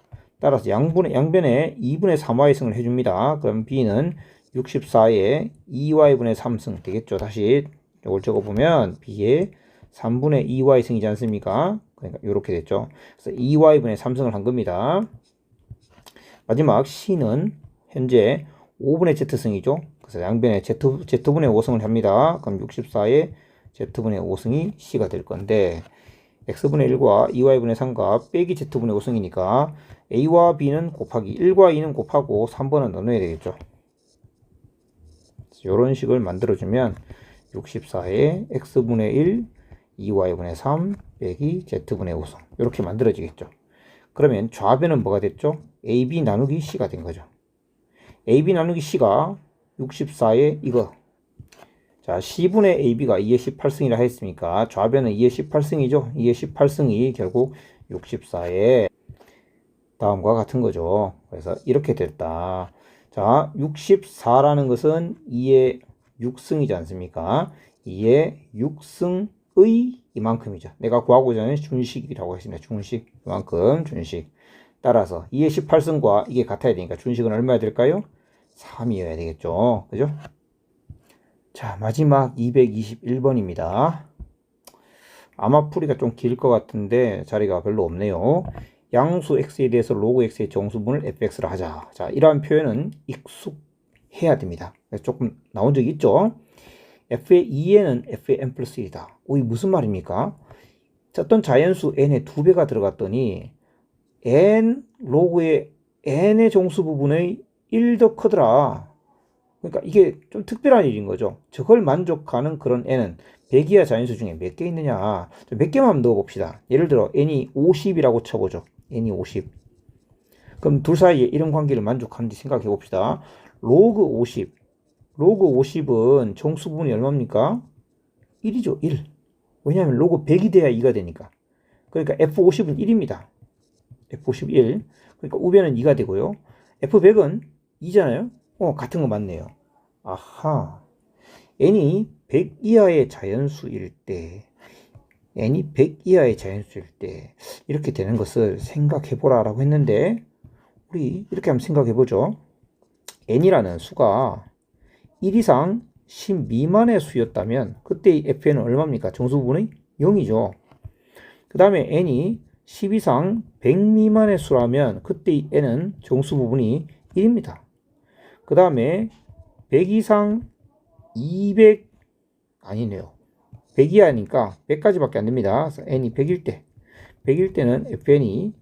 따라서 양변에 2분의 3y승을 해줍니다. 그럼 b는 64의 2y분의 3승 되겠죠. 다시 이걸 적어보면 b의 3분의 2y승이지 않습니까? 그러니까 이렇게 됐죠. 그래서 2y분의 3승을 한 겁니다. 마지막 c는 현재 5분의 z승이죠. 그래서 양변에 z분의 5승을 합니다. 그럼 64의 z분의 5승이 c가 될 건데, x분의 1과 2y분의 3과 빼기 z분의 5승이니까 a와 b는 곱하기 1과 2는 곱하고 3번은 나눠야 되겠죠. 이런 식을 만들어주면 64의 x분의 1, 2y분의 3 빼기 z분의 5승 이렇게 만들어지겠죠. 그러면 좌변은 뭐가 됐죠? ab 나누기 c가 된 거죠. ab 나누기 c가 64의 이거, 자, c분의 ab가 2의 18승이라 했으니까 좌변은 2의 18승이죠. 2의 18승이 결국 64의 다음과 같은 거죠. 그래서 이렇게 됐다. 자, 64라는 것은 2의 6승이지 않습니까? 2의 6승의 이만큼이죠. 내가 구하고자 하는 준식이라고 했습니다. 준식, 이만큼 준식. 따라서 2의 18승과 이게 같아야 되니까 준식은 얼마야 될까요? 3이어야 되겠죠. 그죠? 자, 마지막 221번입니다. 아마 풀이가 좀 길 것 같은데 자리가 별로 없네요. 양수 x에 대해서 로그 x의 정수분을 fx를 하자. 자, 이러한 표현은 익숙해야 됩니다. 조금 나온 적이 있죠. f의 2n은 f의 n 플러스 1이다. 이 무슨 말입니까? 자, 어떤 자연수 n의 2배가 들어갔더니 n 로그의 n의 정수 부분의 1 더 크더라. 그러니까 이게 좀 특별한 일인 거죠. 저걸 만족하는 그런 n은 100 이하 자연수 중에 몇 개 있느냐. 몇 개만 넣어봅시다. 예를 들어 n이 50이라고 쳐보죠. n이 50. 그럼 둘 사이에 이런 관계를 만족하는지 생각해 봅시다. 로그 50. 로그 50은 정수 부분이 얼마입니까? 1이죠. 1. 왜냐하면 로그 100이 돼야 2가 되니까. 그러니까 F50은 1입니다. F50 1. 그러니까 우변은 2가 되고요. F100은 2잖아요. 같은 거 맞네요. 아하. n이 100 이하의 자연수일 때 n이 100 이하의 자연수일 때 이렇게 되는 것을 생각해 보라 라고 했는데, 우리 이렇게 한번 생각해 보죠. n이라는 수가 1 이상 10 미만의 수였다면 그때의 fn은 얼마입니까? 정수 부분이 0이죠. 그 다음에 n이 10 이상 100 미만의 수라면 그때의 n은 정수 부분이 1입니다. 그 다음에 100 이상 200 아니네요. 100 이하니까 100까지밖에 안 됩니다. 그래서 n이 100일 때는 fn이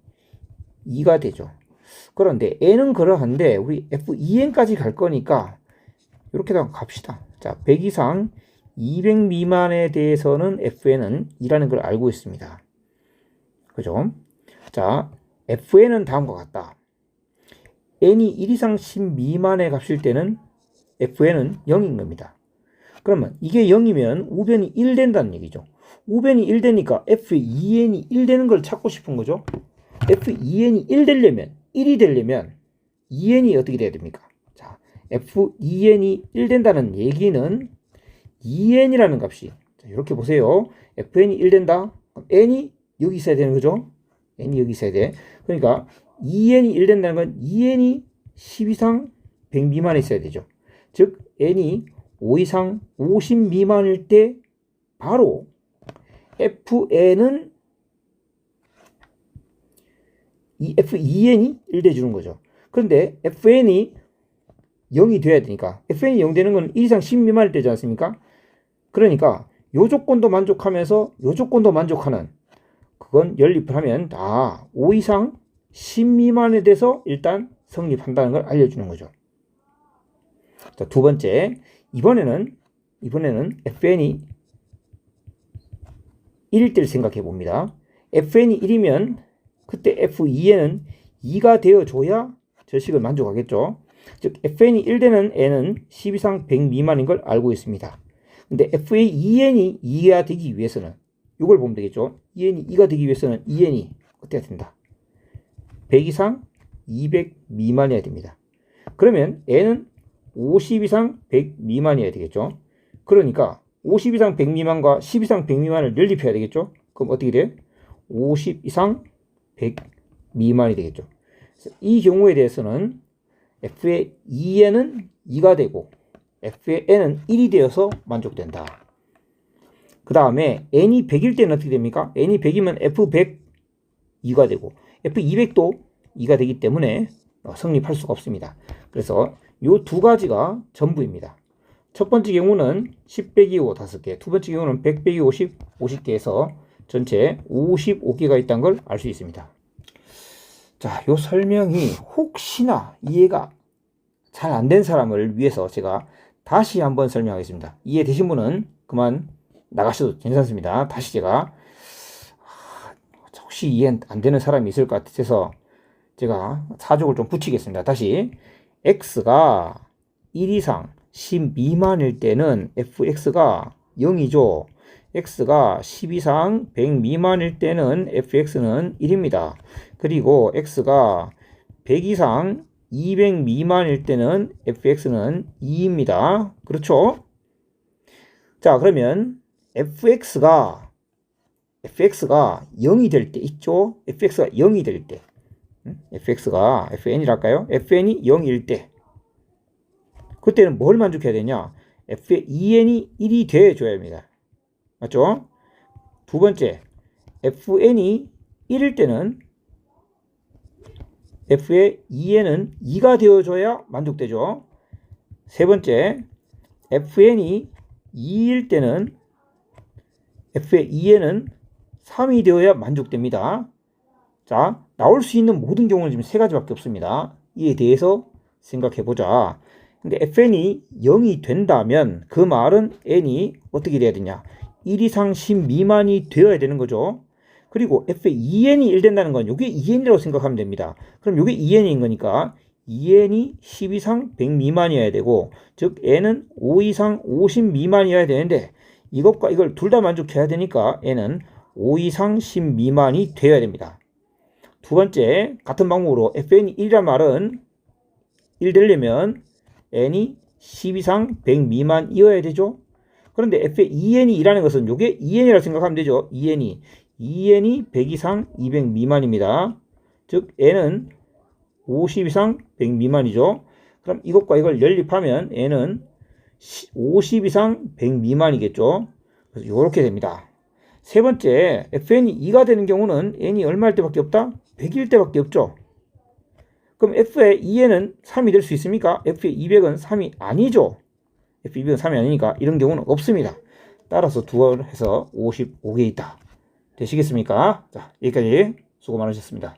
2가 되죠. 그런데 n은 그러한데 우리 f2n까지 갈 거니까 이렇게다가 갑시다. 자, 100 이상 200 미만에 대해서는 fn은 2라는 걸 알고 있습니다. 그죠? 자, fn은 다음과 같다. n이 1 이상 10 미만의 값일 때는 fn은 0인 겁니다. 그러면 이게 0이면 우변이 1 된다는 얘기죠. 우변이 1 되니까 f2n이 1 되는 걸 찾고 싶은 거죠. f2n이 1 되려면 1이 되려면 2n이 어떻게 돼야 됩니까? 자, f2n이 1 된다는 얘기는 2n이라는 값이, 자, 이렇게 보세요. fn이 1 된다. 그럼 n이 여기 있어야 되는 거죠. n이 여기 있어야 돼. 그러니까 2n이 1 된다는 건 2n이 10 이상 100 미만에 있어야 되죠. 즉 n이 5 이상 50 미만일 때 바로 fn은 이 f2n이 1 돼주는 거죠. 그런데 fn이 0이 돼야 되니까, fn이 0 되는 건 1 이상 10 미만일 때지 않습니까? 그러니까 요 조건도 만족하면서 요 조건도 만족하는, 그건 연립을 하면 다 5 이상 10 미만에 대해서 일단 성립한다는 걸 알려주는 거죠. 자, 두 번째, 이번에는 fn이 1일 때를 생각해 봅니다. fn이 1이면 그때 f2n은 2가 되어줘야 절식을 만족하겠죠. 즉 fn이 1 되는 n은 10 이상 100 미만인 걸 알고 있습니다. 근데 f2n이 2가 되기 위해서는 이걸 보면 되겠죠. 2n이 2가 되기 위해서는 2n이 어때야 된다? 100 이상 200 미만이어야 됩니다. 그러면 n은 50 이상 100 미만이어야 되겠죠. 그러니까 50 이상 100 미만과 10 이상 100 미만을 연립해야 되겠죠. 그럼 어떻게 돼? 50 이상 100 미만이 되겠죠. 그래서 이 경우에 대해서는 f의 2n은 2가 되고 f의 n은 1이 되어서 만족된다. 그 다음에 n이 100일 때는 어떻게 됩니까? n이 100이면 f100 2가 되고 f200도 2가 되기 때문에 성립할 수가 없습니다. 그래서 이 두 가지가 전부입니다. 첫 번째 경우는 10 빼기 5 5개, 두 번째 경우는 100 빼기 50 50개에서 전체 55개가 있다는 걸 알 수 있습니다. 자, 이 설명이 혹시나 이해가 잘 안 된 사람을 위해서 제가 다시 한번 설명하겠습니다. 이해되신 분은 그만 나가셔도 괜찮습니다. 다시 제가 혹시 이해 안 되는 사람이 있을 것 같아서 제가 사족을 좀 붙이겠습니다. 다시 x가 1 이상 10 미만일 때는 fx가 0이죠. x가 10 이상 100 미만일 때는 fx는 1입니다. 그리고 x가 100 이상 200 미만일 때는 fx는 2입니다. 그렇죠? 자, 그러면 fx가 0이 될 때 있죠? fx가 0이 될 때, fx가 fn이랄까요? fn이 0일 때 그때는 뭘 만족해야 되냐? f의 2n이 1이 되어줘야 합니다. 맞죠? 두 번째, fn이 1일 때는 f의 2n은 2가 되어줘야 만족되죠. 세 번째, fn이 2일 때는 f의 2n은 3이 되어야 만족됩니다. 자, 나올 수 있는 모든 경우는 지금 세 가지밖에 없습니다. 이에 대해서 생각해 보자. 근데 fn이 0이 된다면 그 말은 n이 어떻게 돼야 되냐? 1 이상 10 미만이 되어야 되는 거죠. 그리고 f의 2n이 1 된다는 건 이게 2n이라고 생각하면 됩니다. 그럼 이게 2n인 거니까 2n이 10 이상 100 미만이어야 되고, 즉 n은 5 이상 50 미만이어야 되는데 이것과 이걸 둘 다 만족해야 되니까 n은 5 이상 10 미만이 되어야 됩니다. 두 번째, 같은 방법으로 fn이 1이란 말은 1 되려면 n이 10 이상 100 미만이어야 되죠. 그런데 f의 2n이 2라는 것은 요게 2n이라고 생각하면 되죠. 2n이 100 이상 200 미만입니다. 즉 n은 50 이상 100 미만이죠. 그럼 이것과 이걸 연립하면 n은 50 이상 100 미만이겠죠. 그래서 이렇게 됩니다. 세 번째, fn이 2가 되는 경우는 n이 얼마일 때밖에 없다? 100일 때밖에 없죠. 그럼 f의 2n은 3이 될 수 있습니까? f의 200은 3이 아니죠. f200은 3이 아니니까 이런 경우는 없습니다. 따라서 두어를 해서 55개 있다. 되시겠습니까? 자, 여기까지 수고 많으셨습니다.